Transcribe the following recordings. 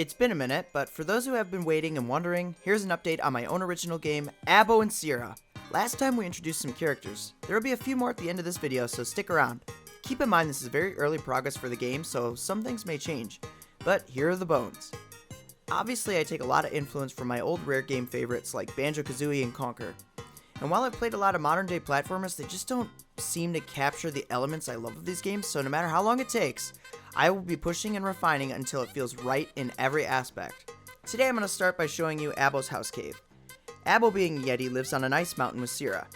It's been a minute, but for those who have been waiting and wondering, here's an update on my own original game, Abo Cera. Last time we introduced some characters. There will be a few more at the end of this video, so stick around. Keep in mind this is very early progress for the game, so some things may change, but here are the bones. Obviously I take a lot of influence from my old rare game favorites like Banjo-Kazooie and Conker. And while I've played a lot of modern day platformers, they just don't seem to capture the elements I love of these games, so no matter how long it takes, I will be pushing and refining until it feels right in every aspect. Today I'm going to start by showing you Abo's house cave. Abo, being a Yeti, lives on an ice mountain with Cera.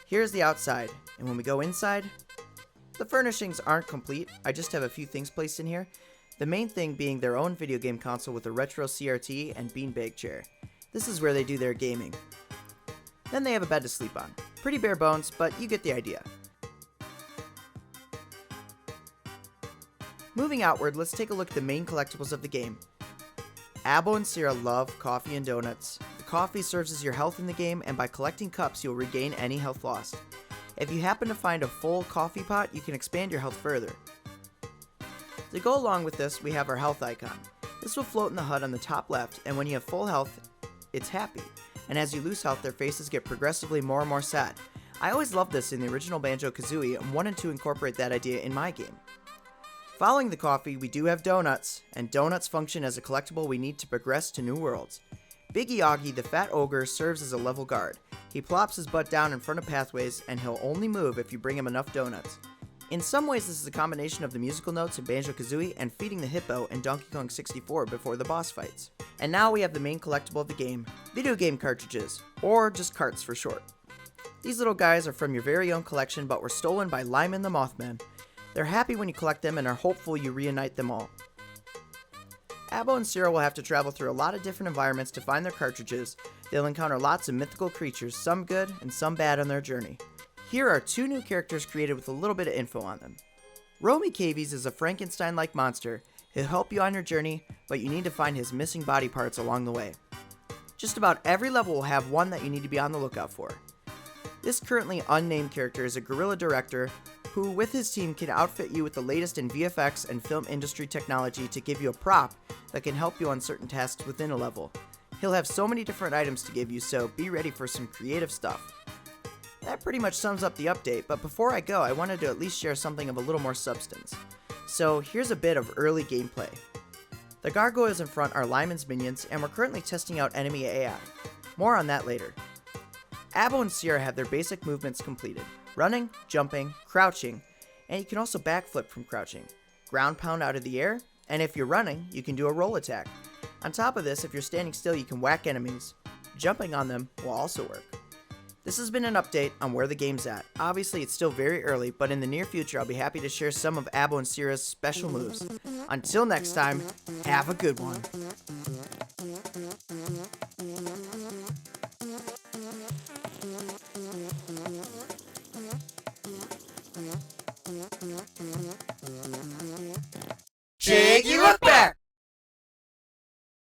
Here's the outside, and when we go inside, the furnishings aren't complete. I just have a few things placed in here. The main thing being their own video game console with a retro CRT and beanbag chair. This is where they do their gaming. Then they have a bed to sleep on. Pretty bare bones, but you get the idea. Moving outward, let's take a look at the main collectibles of the game. Abo and Cera love coffee and donuts. The coffee serves as your health in the game, and by collecting cups, you'll regain any health lost. If you happen to find a full coffee pot, you can expand your health further. To go along with this, we have our health icon. This will float in the HUD on the top left, and when you have full health, it's happy. And as you lose health, their faces get progressively more and more sad. I always loved this in the original Banjo-Kazooie and wanted to incorporate that idea in my game. Following the coffee, we do have donuts, and donuts function as a collectible we need to progress to new worlds. Biggie Augie, the fat ogre, serves as a level guard. He plops his butt down in front of pathways, and he'll only move if you bring him enough donuts. In some ways, this is a combination of the musical notes in Banjo-Kazooie and feeding the hippo in Donkey Kong 64 before the boss fights. And now we have the main collectible of the game, video game cartridges, or just carts for short. These little guys are from your very own collection but were stolen by Lyman the Mothman. They're happy when you collect them and are hopeful you reunite them all. Abo and Cera will have to travel through a lot of different environments to find their cartridges. They'll encounter lots of mythical creatures, some good and some bad on their journey. Here are two new characters created with a little bit of info on them. Romy Cavies is a Frankenstein-like monster. He'll help you on your journey, but you need to find his missing body parts along the way. Just about every level will have one that you need to be on the lookout for. This currently unnamed character is a guerrilla director who, with his team, can outfit you with the latest in VFX and film industry technology to give you a prop that can help you on certain tasks within a level. He'll have so many different items to give you, so be ready for some creative stuff. That pretty much sums up the update, but before I go, I wanted to at least share something of a little more substance. So here's a bit of early gameplay. The gargoyles in front are Lyman's minions, and we're currently testing out enemy AI. More on that later. Abo and Cera have their basic movements completed. Running, jumping, crouching, and you can also backflip from crouching. Ground pound out of the air, and if you're running, you can do a roll attack. On top of this, if you're standing still, you can whack enemies. Jumping on them will also work. This has been an update on where the game's at. Obviously, it's still very early, but in the near future, I'll be happy to share some of Abo and Cera's special moves. Until next time, have a good one. Jiggylookback!